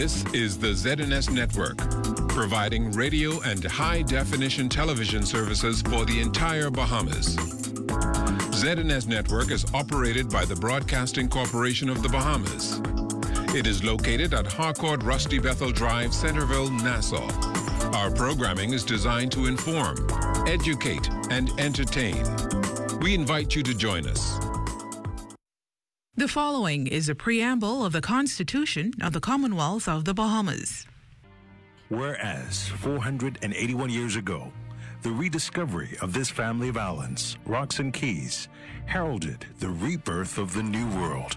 This is the ZNS Network, providing radio and high-definition television services for the entire Bahamas. ZNS Network is operated by the Broadcasting Corporation of the Bahamas. It is located at Harcourt Rusty Bethel Drive, Centerville, Nassau. Our programming is designed to inform, educate, and entertain. We invite you to join us. The following is a preamble of the Constitution of the Commonwealth of the Bahamas. Whereas 481 years ago, the rediscovery of this family of islands, rocks and keys, heralded the rebirth of the New World.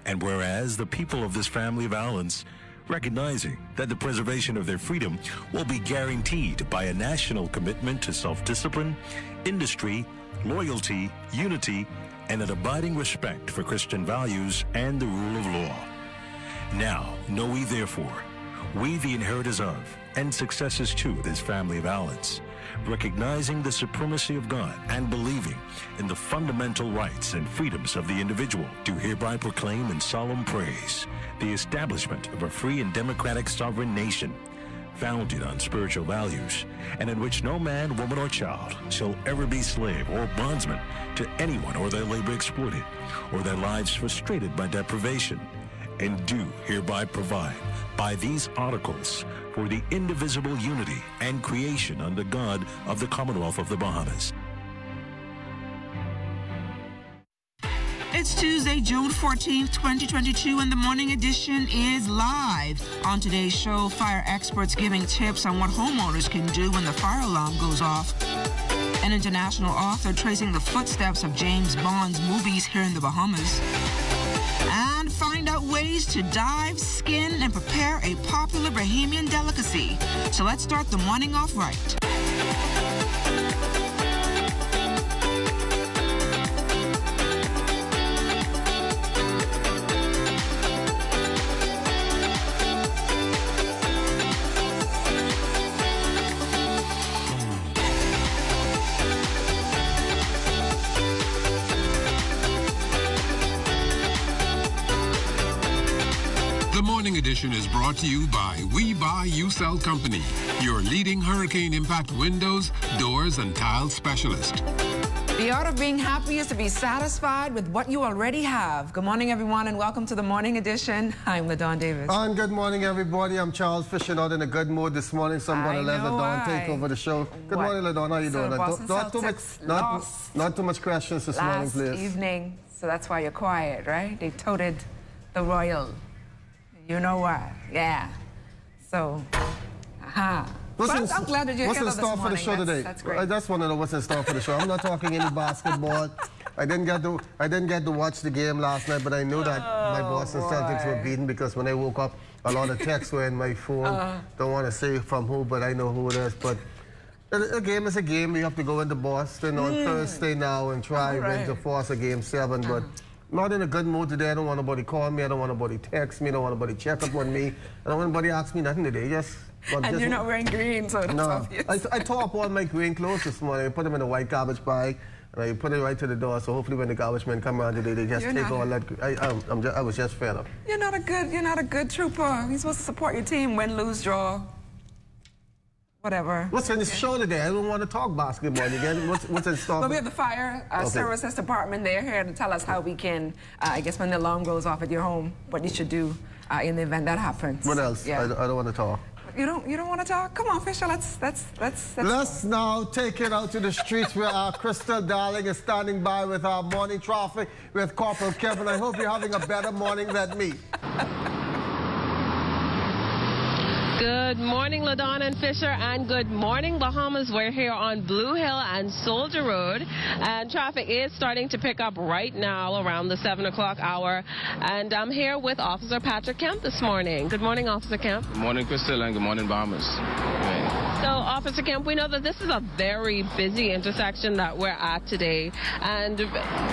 And whereas the people of this family of islands, recognizing that the preservation of their freedom will be guaranteed by a national commitment to self-discipline, industry, loyalty, unity, and an abiding respect for Christian values and the rule of law. Now, know we therefore, we the inheritors of and successors to this family of islands, recognizing the supremacy of God and believing in the fundamental rights and freedoms of the individual, do hereby proclaim in solemn praise the establishment of a free and democratic sovereign nation, founded on spiritual values, and in which no man, woman, or child shall ever be slave or bondsman to anyone or their labor exploited, or their lives frustrated by deprivation, and do hereby provide by these articles for the indivisible unity and creation under God of the Commonwealth of the Bahamas. It's Tuesday, June 14th, 2022, and the morning edition is live. On today's show, fire experts giving tips on what homeowners can do when the fire alarm goes off. An international author tracing the footsteps of James Bond's movies here in the Bahamas. And find out ways to dive, skin, and prepare a popular Bahamian delicacy. So let's start the morning off right. Edition is brought to you by We Buy, You Sell Company, your leading hurricane impact windows, doors, and tile specialist. The art of being happy is to be satisfied with what you already have. Good morning, everyone, and welcome to the morning edition. I'm LaDawn Davis. And good morning, everybody. I'm Charles Fisher, not in a good mood this morning, so I'm going to let LaDawn take over the show. Good morning, LaDawn. How you doing? Not too much questions this morning, please. Last evening, so that's why you're quiet, right? They toted the Royal. You know what? Yeah. So, I'm glad that you're here this morning. What's in store for the show today? That's great. I just want to know what's in store for the show. I'm not talking any basketball. I didn't get to watch the game last night, but I knew that my Boston Celtics were beaten because when I woke up, a lot of texts were in my phone. Don't want to say from who, but I know who it is. But a game is a game. We have to go into Boston on Thursday now and try win to force a Game 7, but not in a good mood today. I don't want nobody call me. I don't want nobody text me. I don't want nobody check up on me. I don't want nobody ask me nothing today. And you're not wearing green, so that's obvious. I tore up all my green clothes this morning. I put them in a white garbage bag, and I put it right to the door. So hopefully when the garbage men come around today, they just take all that. I was just fed up. You're not a good trooper. You're supposed to support your team, win, lose, draw. Whatever. What's in the show today? I don't want to talk basketball again. What's in store? Well, we have the fire services department. They're here to tell us how we can, I guess, when the alarm goes off at your home, what you should do in the event that happens. What else? Yeah. I don't want to talk. You don't want to talk? Come on, Fisher. Let's now take it out to the streets where our Crystal Darling is standing by with our morning traffic with Corporal Kevin. I hope you're having a better morning than me. Good morning, LaDawn and Fisher, and good morning, Bahamas. We're here on Blue Hill and Soldier Road, and traffic is starting to pick up right now around the 7 o'clock hour. And I'm here with Officer Patrick Kemp this morning. Good morning, Officer Kemp. Good morning, Crystal, and good morning, Bahamas. So, Officer Kemp, we know that this is a very busy intersection that we're at today, and,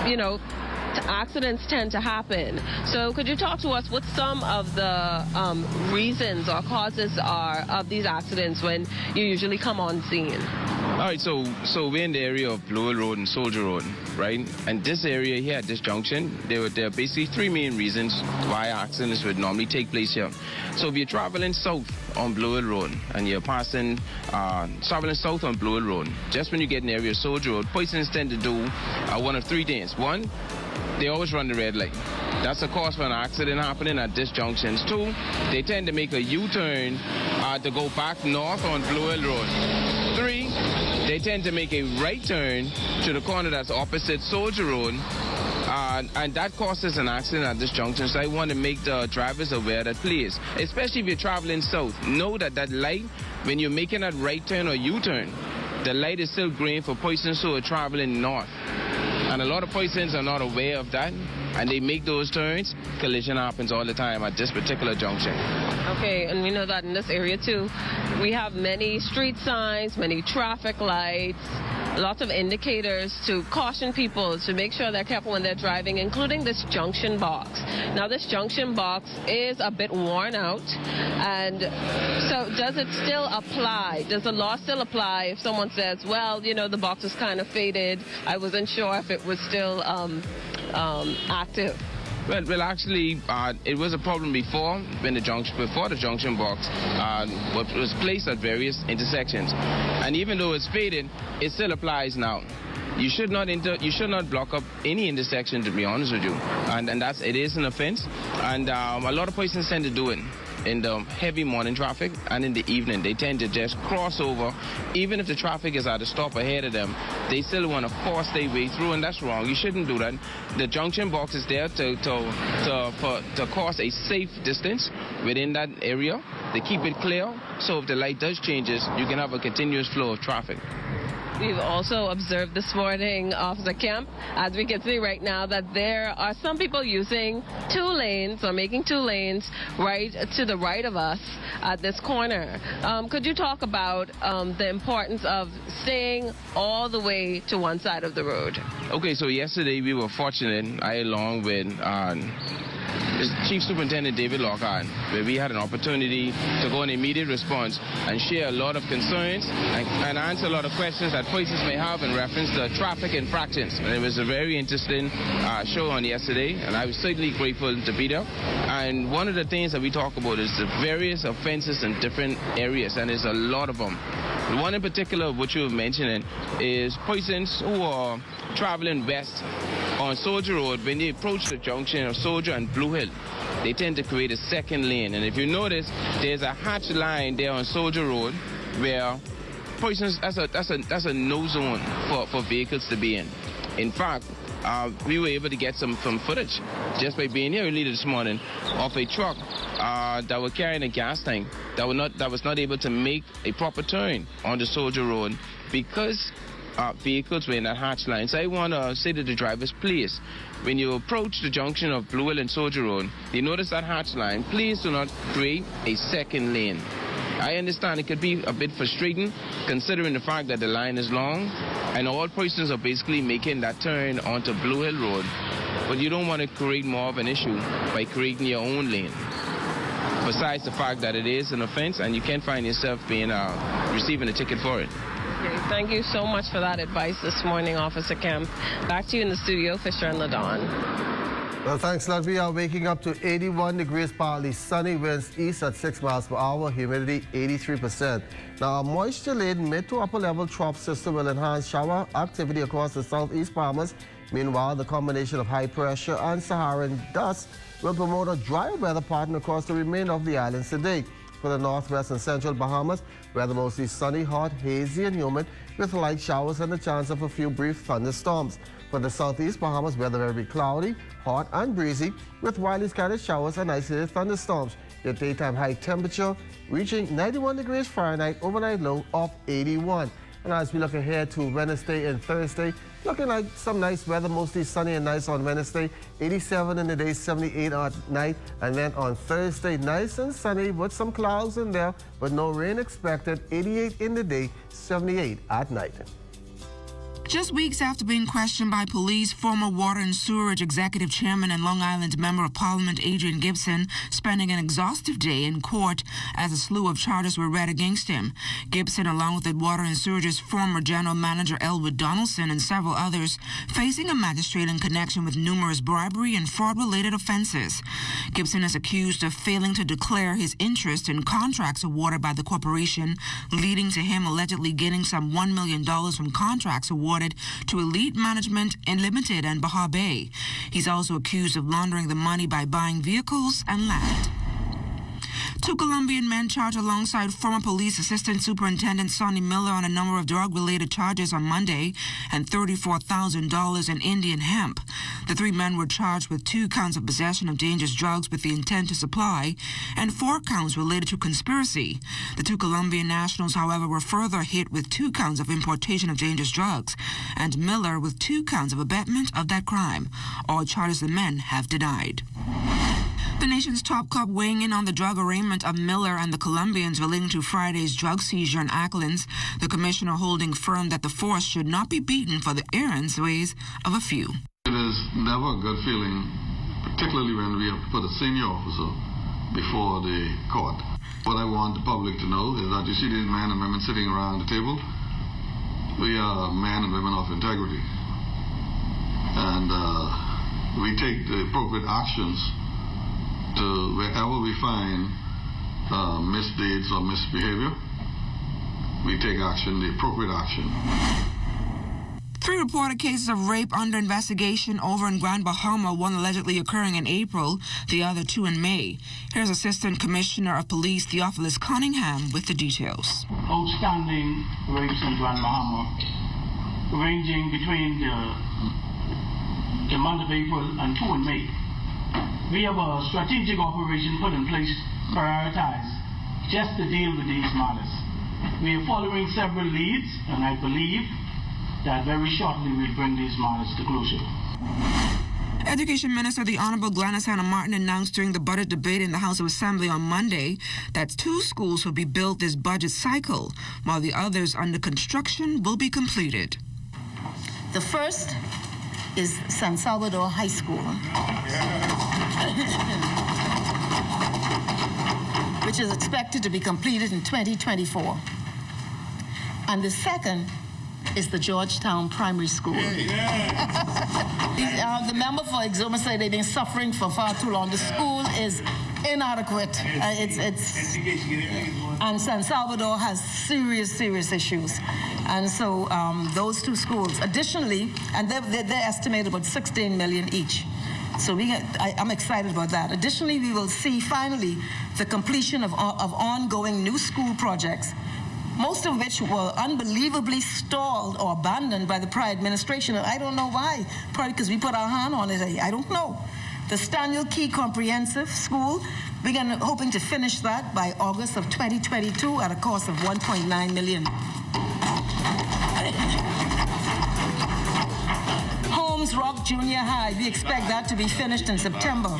you know, accidents tend to happen. So could you talk to us what some of the reasons or causes are of these accidents when you usually come on scene? right, so we're in the area of Blue Hill Road and Soldier Road, right? And this area here at this junction, there are basically three main reasons why accidents would normally take place here. So if you're traveling south on Blue Hill Road and you're traveling south on Blue Hill Road, just when you get in the area of Soldier Road, persons tend to do one of three things. One, they always run the red light. That's the cause for an accident happening at this junction. Two, they tend to make a U-turn to go back north on Blue Hill Road. Three, they tend to make a right turn to the corner that's opposite Soldier Road. And that causes an accident at this junction. So I want to make the drivers aware that, please, especially if you're traveling south, know that that light, when you're making that right turn or U-turn, the light is still green for persons who are traveling north. And a lot of persons are not aware of that, and they make those turns. Collision happens all the time at this particular junction. Okay, and we know that in this area too, we have many street signs, many traffic lights, lots of indicators to caution people to make sure they're careful when they're driving, including this junction box. Now, this junction box is a bit worn out, and so does it still apply? Does the law still apply if someone says, well, you know, the box is kind of faded, I wasn't sure if it was still active? Well, actually, it was a problem before the junction box was placed at various intersections, and even though it's faded, it still applies now. You should not block up any intersection, to be honest with you, and it is an offense, and a lot of persons tend to do it in the heavy morning traffic, and in the evening they tend to just cross over. Even if the traffic is at a stop ahead of them, they still want to force their way through, and that's wrong. You shouldn't do that. The junction box is there to cause a safe distance within that area, to keep it clear, so if the light does changes, you can have a continuous flow of traffic. We've also observed this morning, Officer Kemp, as we can see right now, that there are some people using two lanes or making two lanes right to the right of us at this corner. Could you talk about the importance of staying all the way to one side of the road? Okay, so yesterday we were fortunate, I along with Chief Superintendent David Lockhart, where we had an opportunity to go in immediate response and share a lot of concerns and answer a lot of questions that persons may have in reference to traffic infractions. And it was a very interesting show on yesterday, and I was certainly grateful to be there. And one of the things that we talk about is the various offenses in different areas, and there's a lot of them. The one in particular, which you were mentioning, is persons who are traveling west on Soldier Road. When they approach the junction of Soldier and Blue Hill, they tend to create a second lane. And if you notice, there's a hatch line there on Soldier Road where persons, that's a no zone for vehicles to be in. In fact, we were able to get some footage just by being here early this morning of a truck that was carrying a gas tank that was not able to make a proper turn on the Soldier Road because vehicles were in that hatch line. So I want to say to the drivers, please, when you approach the junction of Blue Hill and Soldier Road, you notice that hatch line, please do not create a second lane. I understand it could be a bit frustrating considering the fact that the line is long and all persons are basically making that turn onto Blue Hill Road, but you don't want to create more of an issue by creating your own lane. Besides the fact that it is an offense and you can find yourself being receiving a ticket for it. Okay, thank you so much for that advice this morning, Officer Kemp. Back to you in the studio, Fisher and LaDon. Well, thanks a lot. We are waking up to 81 degrees, partly sunny, winds east at 6 miles per hour, humidity 83%. Now, a moisture-laden mid to upper level trough system will enhance shower activity across the southeast Bahamas. Meanwhile, the combination of high pressure and Saharan dust will promote a dry weather pattern across the remainder of the islands today. For the northwest and central Bahamas, weather mostly sunny, hot, hazy and humid with light showers and the chance of a few brief thunderstorms. For the southeast Bahamas, weather very cloudy, hot and breezy with widely scattered showers and isolated thunderstorms. Your daytime high temperature reaching 91 degrees Fahrenheit, overnight low of 81. And as we look ahead to Wednesday and Thursday, looking like some nice weather, mostly sunny and nice on Wednesday, 87 in the day, 78 at night. And then on Thursday, nice and sunny with some clouds in there, but no rain expected, 88 in the day, 78 at night. Just weeks after being questioned by police, former Water and Sewerage Executive Chairman and Long Island Member of Parliament Adrian Gibson spending an exhaustive day in court as a slew of charges were read against him. Gibson, along with the Water and Sewerage's former General Manager Elwood Donaldson and several others, facing a magistrate in connection with numerous bribery and fraud-related offenses. Gibson is accused of failing to declare his interest in contracts awarded by the corporation, leading to him allegedly getting some $1 million from contracts awarded to Elite Management Limited and Baja Bay. He's also accused of laundering the money by buying vehicles and land. Two Colombian men charged alongside former police assistant superintendent Sonny Miller on a number of drug-related charges on Monday and $34,000 in Indian hemp. The three men were charged with 2 counts of possession of dangerous drugs with the intent to supply and 4 counts related to conspiracy. The 2 Colombian nationals, however, were further hit with 2 counts of importation of dangerous drugs and Miller with 2 counts of abetment of that crime. All charges the men have denied. The nation's top cop weighing in on the drug arraignment of Miller and the Colombians relating to Friday's drug seizure in Acklands, the commissioner holding firm that the force should not be beaten for the errant ways of a few. It is never a good feeling, particularly when we have to put a senior officer before the court. What I want the public to know is that you see these men and women sitting around the table. We are men and women of integrity. And we take the appropriate actions to wherever we find misdeeds or misbehavior, we take action, the appropriate action. 3 reported cases of rape under investigation over in Grand Bahama, one allegedly occurring in April, the other 2 in May. Here's Assistant Commissioner of Police Theophilus Cunningham with the details. Outstanding rapes in Grand Bahama, ranging between the month of April and 2 in May. We have a strategic operation put in place, prioritized, just to deal with these matters. We are following several leads, and I believe that very shortly we'll bring these matters to closure. Education Minister the Honorable Gladys Hannah Martin announced during the budget debate in the House of Assembly on Monday that 2 schools will be built this budget cycle, while the others under construction will be completed. The first is San Salvador High School, which is expected to be completed in 2024. And the second is the Georgetown Primary School. The member for Exuma said they've been suffering for far too long. The school is inadequate. And San Salvador has serious issues. And so those 2 schools, additionally, and they're estimated about $16 million each. So I'm excited about that. Additionally, we will see finally the completion of ongoing new school projects, most of which were unbelievably stalled or abandoned by the prior administration. And I don't know why. Probably because we put our hand on it. I don't know. The Staniel Key Comprehensive School, we're hoping to finish that by August of 2022 at a cost of $1.9 million. Holmes Rock Junior High, we expect that to be finished in September.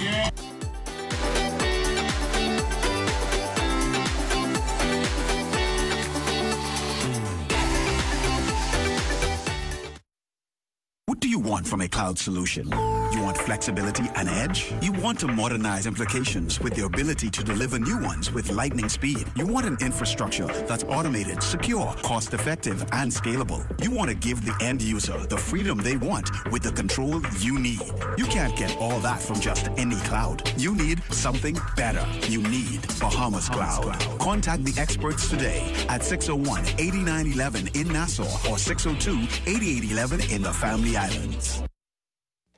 What do you want from a cloud solution? You want flexibility and edge? You want to modernize applications with the ability to deliver new ones with lightning speed. You want an infrastructure that's automated, secure, cost-effective, and scalable. You want to give the end user the freedom they want with the control you need. You can't get all that from just any cloud. You need something better. You need Bahamas Cloud. Contact the experts today at 601-8911 in Nassau or 602-8811 in the Family Islands.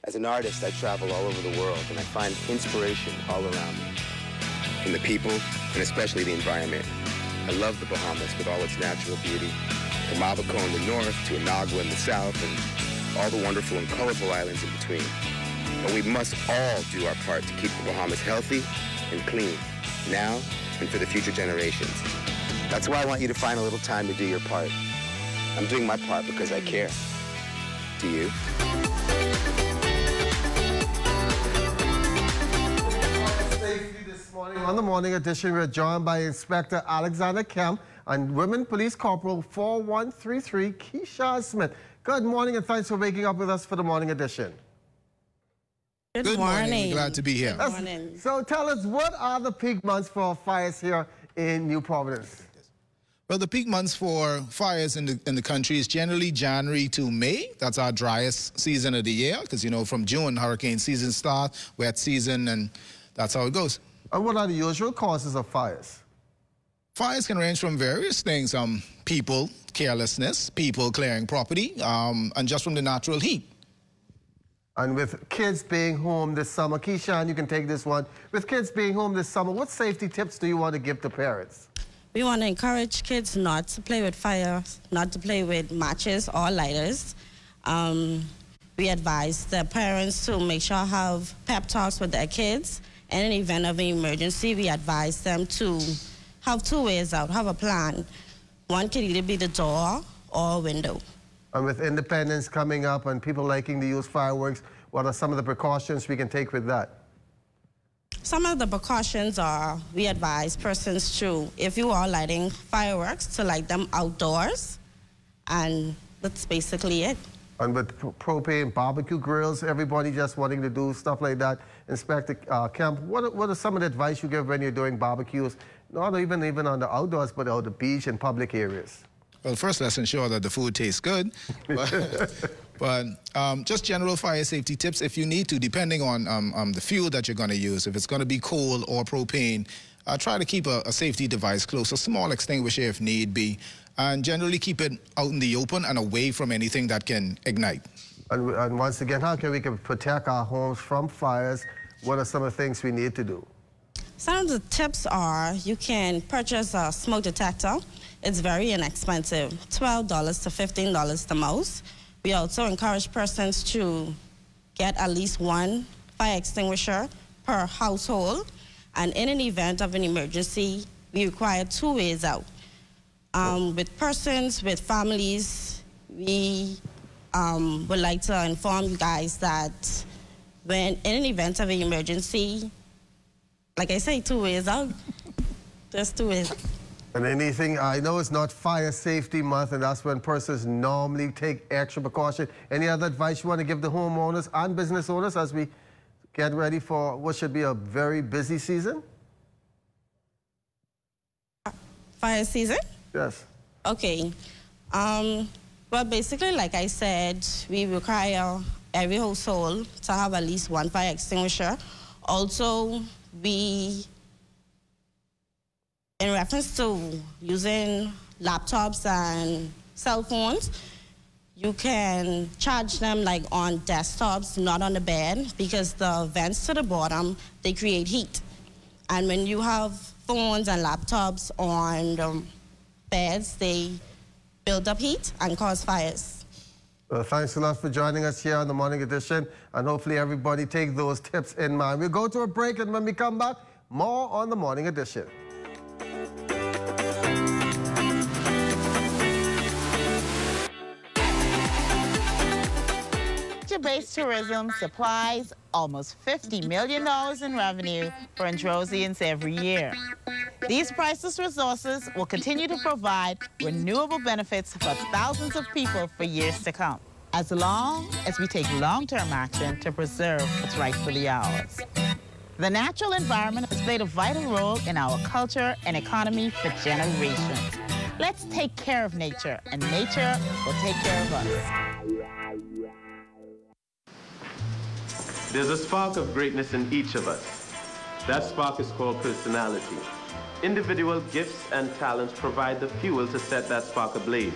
As an artist, I travel all over the world and I find inspiration all around me. From the people and especially the environment. I love the Bahamas with all its natural beauty. From Abaco in the north to Inagua in the south and all the wonderful and colorful islands in between. But we must all do our part to keep the Bahamas healthy and clean, now and for the future generations. That's why I want you to find a little time to do your part. I'm doing my part because I care. Do you? This morning on the Morning Edition, we're joined by Inspector Alexander Kemp and Women Police Corporal 4133 Keisha Smith. Good morning and thanks for waking up with us for the morning edition. Good morning. Glad to be here. Good morning. So tell us, what are the peak months for fires here in New Providence? Well, the peak months for fires in the country is generally January to May. That's our driest season of the year because, you know, from June, hurricane season starts, wet season, and that's how it goes. And what are the usual causes of fires? Fires can range from various things, people, carelessness, people clearing property, and just from the natural heat. And with kids being home this summer, Keishan, you can take this one. With kids being home this summer, what safety tips do you want to give to parents? We want to encourage kids not to play with fire, not to play with matches or lighters. We advise the parents to make sure have pep talks with their kids. In an event of an emergency, we advise them to have two ways out, have a plan. One could either be the door or a window. And with Independence coming up and people liking to use fireworks, what are some of the precautions we can take with that? Some of the precautions are, we advise persons to, if you are lighting fireworks, to light them outdoors, and that's basically it. And with propane barbecue grills, everybody just wanting to do stuff like that. Inspector Kemp, what are some of the advice you give when you're doing barbecues? Not even on the outdoors, but on the beach and public areas. Well, first, let's ensure that the food tastes good. But just general fire safety tips, if you need to, depending on the fuel that you're going to use, if it's going to be coal or propane, try to keep a safety device close, a small extinguisher if need be, and generally keep it out in the open and away from anything that can ignite. And once again, how can we protect our homes from fires? What are some of the things we need to do? Some of the tips are you can purchase a smoke detector. It's very inexpensive, $12 to $15 the most. We also encourage persons to get at least one fire extinguisher per household. And in an event of an emergency, we require two ways out. With persons, with families, we would like to inform you guys that when in an event of an emergency, like I say, two ways out. There's two ways out. And anything, I know it's not Fire Safety Month, and that's when persons normally take extra precaution. Any other advice you want to give the homeowners and business owners as we get ready for what should be a very busy season? Fire season? Yes. Okay. Well, basically, like I said, we require every household to have at least one fire extinguisher. Also, in reference to using laptops and cell phones, you can charge them like on desktops, not on the bed, because the vents to the bottom, they create heat. And when you have phones and laptops on beds, they build up heat and cause fires. Well, thanks a lot for joining us here on the Morning Edition, and hopefully everybody take those tips in mind. We'll go to a break, and when we come back, more on the Morning Edition. Nature-based tourism supplies almost $50 million in revenue for Androsians every year. These priceless resources will continue to provide renewable benefits for thousands of people for years to come, as long as we take long-term action to preserve what's rightfully ours. The natural environment has played a vital role in our culture and economy for generations. Let's take care of nature, and nature will take care of us. There's a spark of greatness in each of us. That spark is called personality. Individual gifts and talents provide the fuel to set that spark ablaze.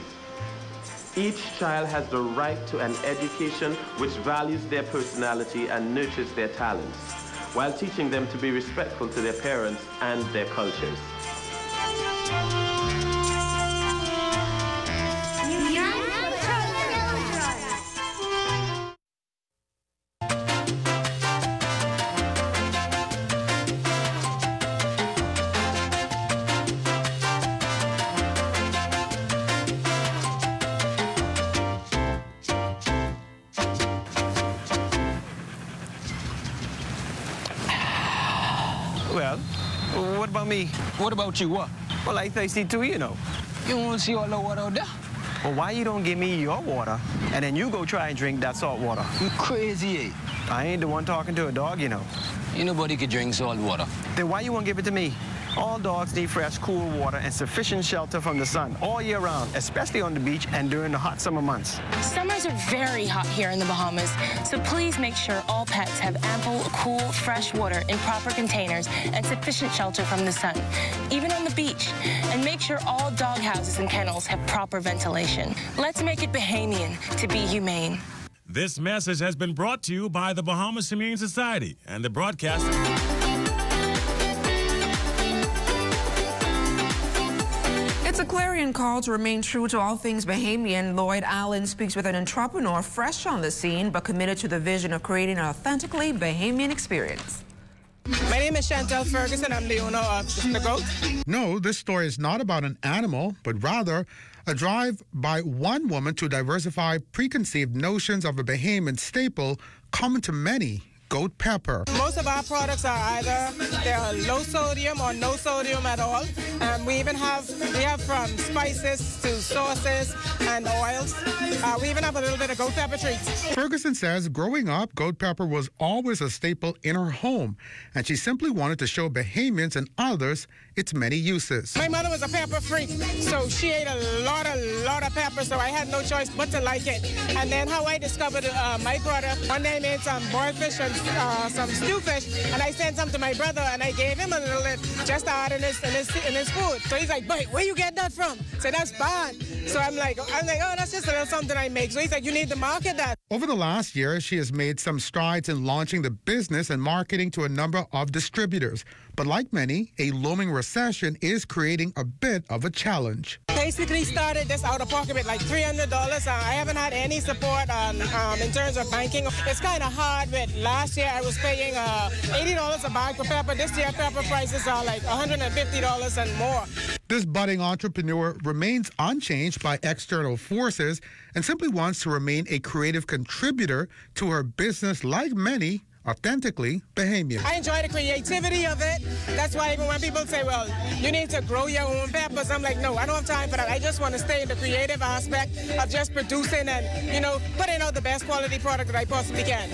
Each child has the right to an education which values their personality and nurtures their talents, while teaching them to be respectful to their parents and their cultures. Well, what about me? What about you, what? Well, I'm thirsty too, you know. You want to see all the water out there? Well, why you don't give me your water, and then you go try and drink that salt water? You crazy, eh? I ain't the one talking to a dog, you know. Ain't nobody can drink salt water. Then why you won't give it to me? All dogs need fresh, cool water and sufficient shelter from the sun all year round, especially on the beach and during the hot summer months. Summers are very hot here in the Bahamas, so please make sure all pets have ample, cool, fresh water in proper containers and sufficient shelter from the sun, even on the beach. And make sure all dog houses and kennels have proper ventilation. Let's make it Bahamian to be humane. This message has been brought to you by the Bahamas Humane Society and the broadcaster. It's a clarion call to remain true to all things Bahamian. Lloyd Allen speaks with an entrepreneur fresh on the scene but committed to the vision of creating an authentically Bahamian experience. My name is Chantel Ferguson. I'm the owner of The Goat. No, this story is not about an animal, but rather a drive by one woman to diversify preconceived notions of a Bahamian staple common to many, goat pepper. Most of our products are either they're low sodium or no sodium at all. We have from spices to sauces and oils. We even have a little bit of goat pepper treats. Ferguson says growing up, goat pepper was always a staple in her home, and she simply wanted to show Bahamians and others its many uses. My mother was a pepper freak, so she ate a lot of pepper, so I had no choice but to like it. And then how I discovered my product, one day I made some boiled fish and some stew fish, and I sent some to my brother, and I gave him a little bit just to add in his food. So he's like, "Boy, where you get that from?" So that's bad. So I'm like, oh, that's just a little something I make. So he's like, you need to market that. Over the last year, she has made some strides in launching the business and marketing to a number of distributors. But like many, a looming recession is creating a bit of a challenge. Basically started this out of pocket with like $300. I haven't had any support in terms of banking. It's kind of hard. With last year, I was paying $80 a bag for pepper. This year, pepper prices are like $150 and more. This budding entrepreneur remains unchanged by external forces and simply wants to remain a creative contributor to her business like many, authentically Bahamian. I enjoy the creativity of it. That's why even when people say, well, you need to grow your own peppers, I'm like, no, I don't have time for that. I just want to stay in the creative aspect of just producing and, putting out the best quality product that I possibly can.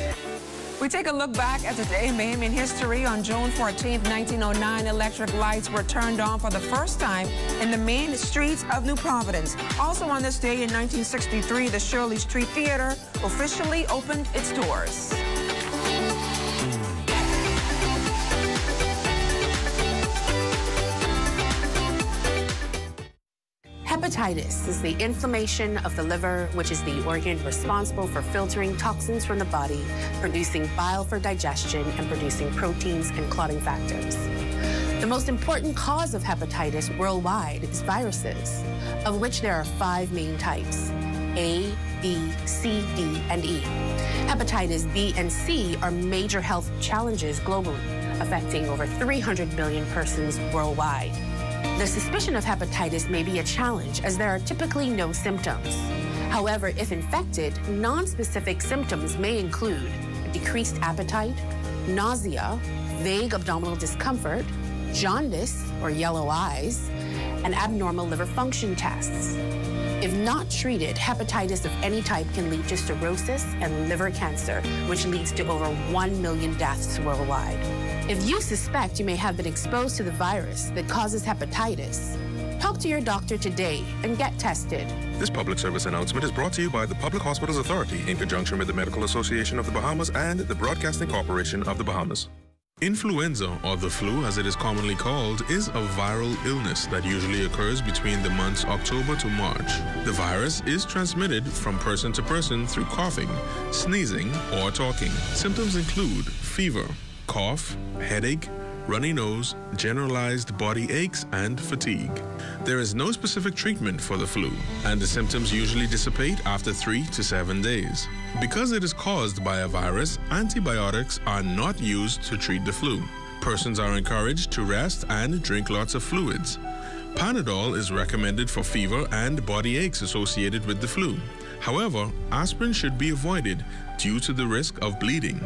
We take a look back at today in Bahamian history. On June 14th, 1909, electric lights were turned on for the first time in the main streets of New Providence. Also on this day in 1963, the Shirley Street Theater officially opened its doors. Hepatitis is the inflammation of the liver, which is the organ responsible for filtering toxins from the body, producing bile for digestion, and producing proteins and clotting factors. The most important cause of hepatitis worldwide is viruses, of which there are 5 main types: A, B, C, D, and E. Hepatitis B and C are major health challenges globally, affecting over 300 million persons worldwide. The suspicion of hepatitis may be a challenge, as there are typically no symptoms. However, if infected, non-specific symptoms may include decreased appetite, nausea, vague abdominal discomfort, jaundice or yellow eyes, and abnormal liver function tests. If not treated, hepatitis of any type can lead to cirrhosis and liver cancer, which leads to over 1 million deaths worldwide. If you suspect you may have been exposed to the virus that causes hepatitis, talk to your doctor today and get tested. This public service announcement is brought to you by the Public Hospitals Authority in conjunction with the Medical Association of the Bahamas and the Broadcasting Corporation of the Bahamas. Influenza, or the flu as it is commonly called, is a viral illness that usually occurs between the months October to March. The virus is transmitted from person to person through coughing, sneezing, or talking. Symptoms include fever, cough, headache, runny nose, generalized body aches, and fatigue. There is no specific treatment for the flu, and the symptoms usually dissipate after 3 to 7 days. Because it is caused by a virus, antibiotics are not used to treat the flu. Persons are encouraged to rest and drink lots of fluids. Panadol is recommended for fever and body aches associated with the flu. However, aspirin should be avoided due to the risk of bleeding.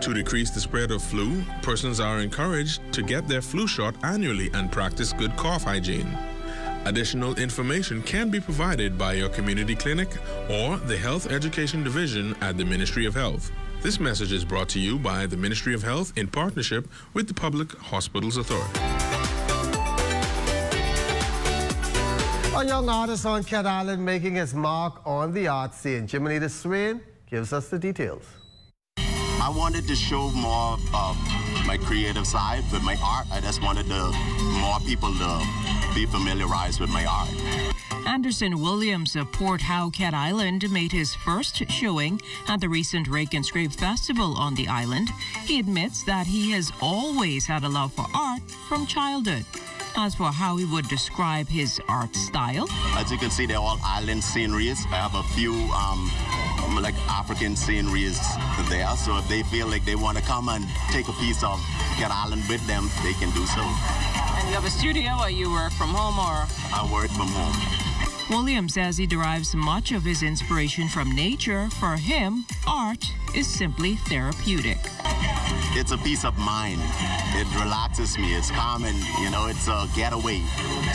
To decrease the spread of flu, persons are encouraged to get their flu shot annually and practice good cough hygiene. Additional information can be provided by your community clinic or the Health Education Division at the Ministry of Health. This message is brought to you by the Ministry of Health in partnership with the Public Hospitals Authority. A young artist on Cat Island making his mark on the art scene. Jiminy the Swain gives us the details. I wanted to show more of my creative side with my art. I just wanted more people to be familiarized with my art. Anderson Williams of Port Howe, Cat Island, made his first showing at the recent Rake and Scrape Festival on the island. He admits that he has always had a love for art from childhood. As for how he would describe his art style, as you can see, they're all island sceneries. I have a few like African sceneries there, so if they feel like they want to come and take a piece of Cat Island with them, they can do so. And you have a studio, or you work from home, or? I work from home. Williams says he derives much of his inspiration from nature. For him, art is simply therapeutic. It's a peace of mind. It relaxes me. It's calming. You know, it's a getaway.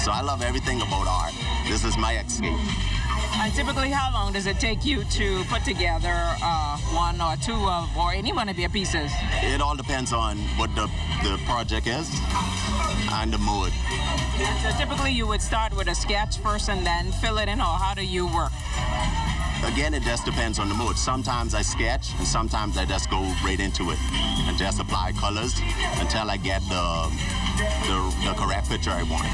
So I love everything about art. This is my escape. And typically, how long does it take you to put together one or two of, or any one of your pieces? It all depends on what the project is and the mood. So typically, you would start with a sketch first and then fill it in, or how do you work? Again, it just depends on the mood. Sometimes I sketch, and sometimes I just go right into it and just apply colors until I get the correct picture I want.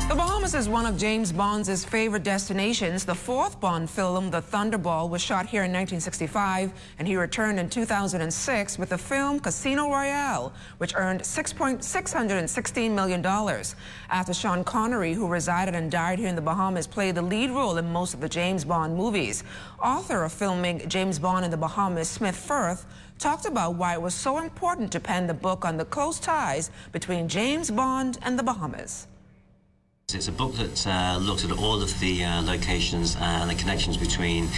The Bahamas is one of James Bond's favorite destinations. The fourth Bond film, The Thunderball, was shot here in 1965, and he returned in 2006 with the film Casino Royale, which earned $616 million. Actor Sean Connery, who resided and died here in the Bahamas, played the lead role in most of the James Bond movies. Author of filming James Bond in the Bahamas, Smith Firth, talked about why it was so important to pen the book on the close ties between James Bond and the Bahamas. It's a book that looks at all of the locations and the connections between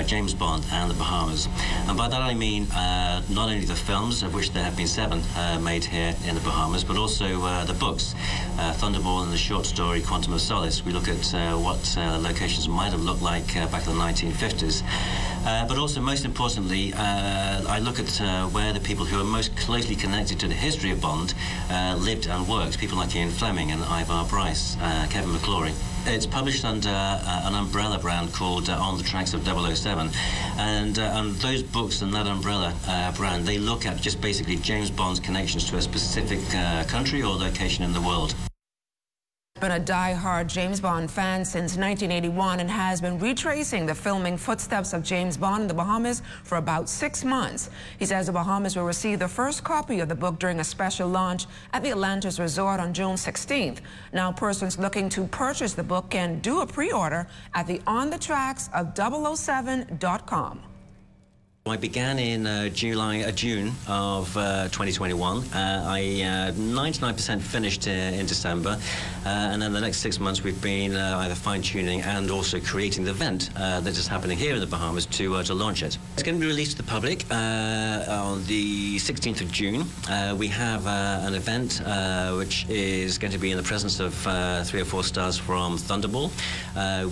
James Bond and the Bahamas. And by that I mean not only the films, of which there have been 7 made here in the Bahamas, but also the books, Thunderball and the short story Quantum of Solace. We look at what locations might have looked like back in the 1950s. But also, most importantly, I look at where the people who are most closely connected to the history of Bond lived and worked, people like Ian Fleming and Ivar Bryce, Kevin McClory. It's published under an umbrella brand called On the Tracks of 007, and those books and that umbrella brand, they look at just basically James Bond's connections to a specific country or location in the world. Been a die-hard James Bond fan since 1981 and has been retracing the filming footsteps of James Bond in the Bahamas for about 6 months. He says the Bahamas will receive the first copy of the book during a special launch at the Atlantis Resort on June 16th. Now, persons looking to purchase the book can do a pre-order at the onthetracks of007.com. I began in June of 2021. I 99% finished in December, and then the next 6 months we've been either fine-tuning and also creating the event that is happening here in the Bahamas to launch it. It's going to be released to the public on the 16th of June. We have an event which is going to be in the presence of 3 or 4 stars from Thunderball.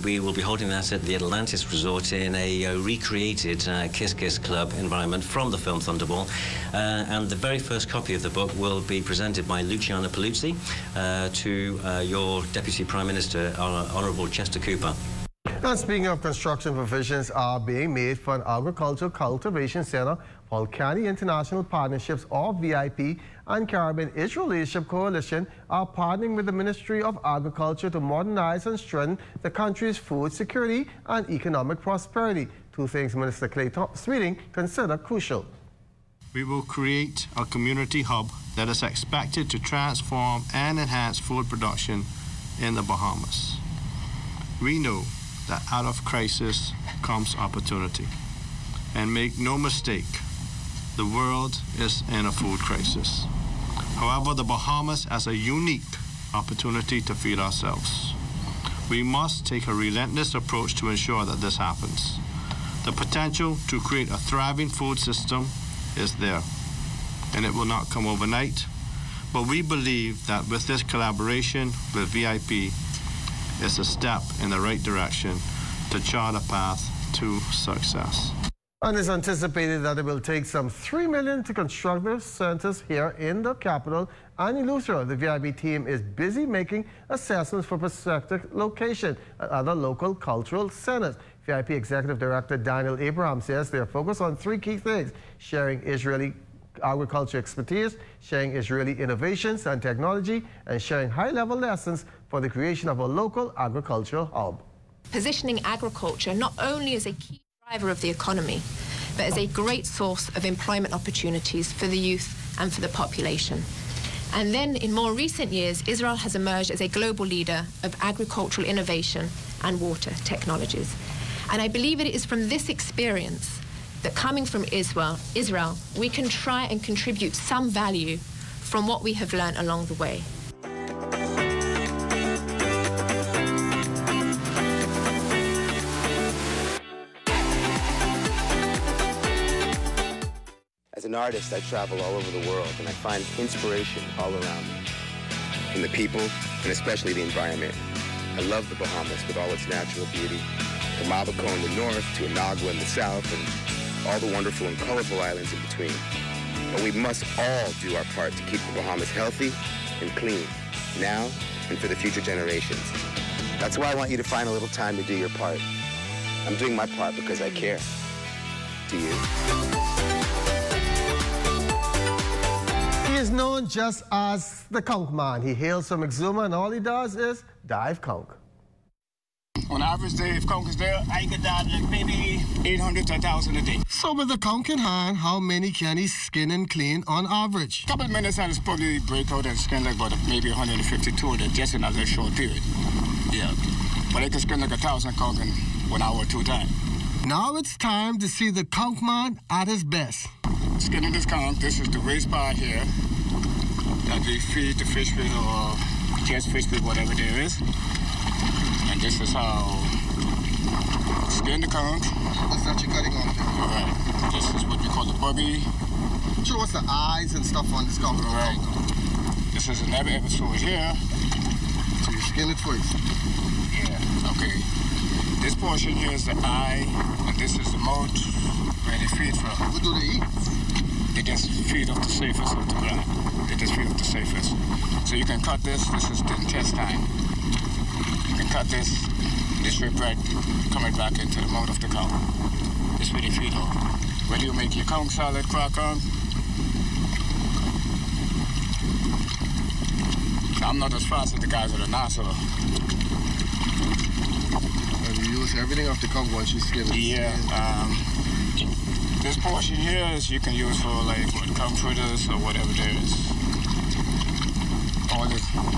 We will be holding that at the Atlantis Resort in a recreated Kiss Kiss Club environment from the film Thunderball, and the very first copy of the book will be presented by Luciana Paluzzi to your Deputy Prime Minister, Honourable Chester Cooper. And speaking of construction, provisions are being made for an agricultural cultivation center. Volcani International Partnerships, or VIP, and Caribbean Israel Leadership Coalition are partnering with the Ministry of Agriculture to modernize and strengthen the country's food security and economic prosperity. 2 things Minister Clay Sweeting consider crucial. We will create a community hub that is expected to transform and enhance food production in the Bahamas. We know that out of crisis comes opportunity. And make no mistake, the world is in a food crisis. However, the Bahamas has a unique opportunity to feed ourselves. We must take a relentless approach to ensure that this happens. The potential to create a thriving food system is there, and it will not come overnight, But we believe that with this collaboration with VIP, it's a step in the right direction to chart a path to success. And it's anticipated that it will take some $3 million to construct the centers here in the capital and in Eleuthera. The VIP team is busy making assessments for prospective location at other local cultural centers. VIP Executive Director Daniel Abraham says they are focused on 3 key things: sharing Israeli agriculture expertise, sharing Israeli innovations and technology, and sharing high-level lessons for the creation of a local agricultural hub. Positioning agriculture not only as a key driver of the economy, but as a great source of employment opportunities for the youth and for the population. And then in more recent years, Israel has emerged as a global leader of agricultural innovation and water technologies. And I believe it is from this experience that coming from Israel, we can try and contribute some value from what we have learned along the way. As an artist, I travel all over the world, and I find inspiration all around me. From the people, and especially the environment. I love the Bahamas with all its natural beauty. From Abaco in the north to Inagua in the south, and all the wonderful and colorful islands in between. But we must all do our part to keep the Bahamas healthy and clean, now and for the future generations. That's why I want you to find a little time to do your part. I'm doing my part because I care. Do you? He is known just as the Conch Man. He hails from Exuma, and all he does is dive conch. On average day, if conch is there, I could dive like maybe 800 to 1,000 a day. So with the conch in hand, how many can he skin and clean on average? A couple of minutes and it's probably break out and skin like about maybe 150, 200 just in a very short period. Yeah. But I can skin like 1,000 conch in 1 hour or 2 times. Now it's time to see the Conch Man at his best. Skinning this conch, this is the waste part here that we feed the fish with or just fish with, whatever there is. And this is how skin the conch. That's what you're cutting off there. All right. This is what we call the bobby. Show us the eyes and stuff on this conch. All right. This is another episode here. So you skin it first? Yeah. Okay. This portion here is the eye, and this is the mouth where they feed from. What do they eat? They just feed off the surface of the ground. They just feed off the surface. So you can cut this. This is the intestine. You can cut this strip right, coming back into the mouth of the cow. This is where they feed off. Whether you make your conch salad, crack on. I'm not as fast as the guys at the NASA. And you use everything off the conch once you skin it? Yeah. This portion here is you can use for like conch fritters or whatever there is.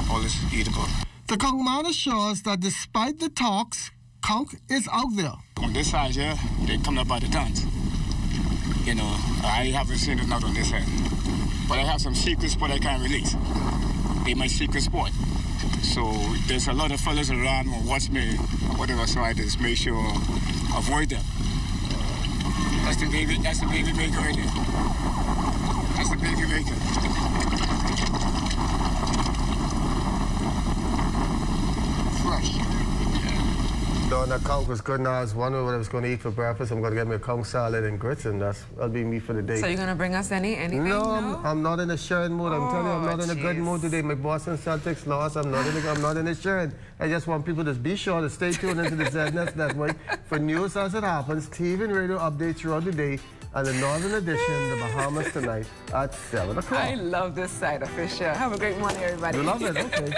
All is eatable. The Conch Man assures that despite the talks, conch is out there. On this side here, they come up by the tons. You know, I haven't seen it not on this end. But I have some secret spot I can't release. They're my secret spot. So there's a lot of fellas around who watch me or whatever, so I just make sure avoid them. That's the baby bacon right there. That's the baby bacon. Fresh. So that conch was good. Now I was wondering what I was going to eat for breakfast. I'm going to get me a conch salad and grits, and that'll be me for the day. So you're going to bring us anything? No, I'm not in a sharing mood. I'm telling you, I'm not in a good mood today. My Boston Celtics lost. I'm not in a sharing. I just want people to be sure to stay tuned into the ZNS Network for news as it happens, TV and radio updates throughout the day, and the Northern Edition, the Bahamas tonight at 7 o'clock. I love this side of Fisher. Have a great morning, everybody. You love it? Okay.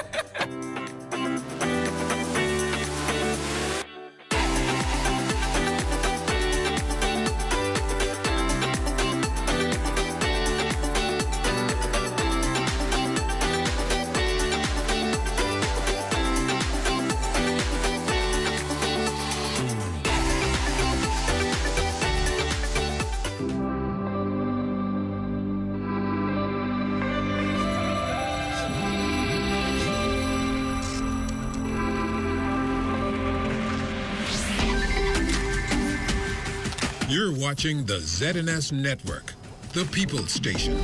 You're watching the ZNS Network, the People's Station.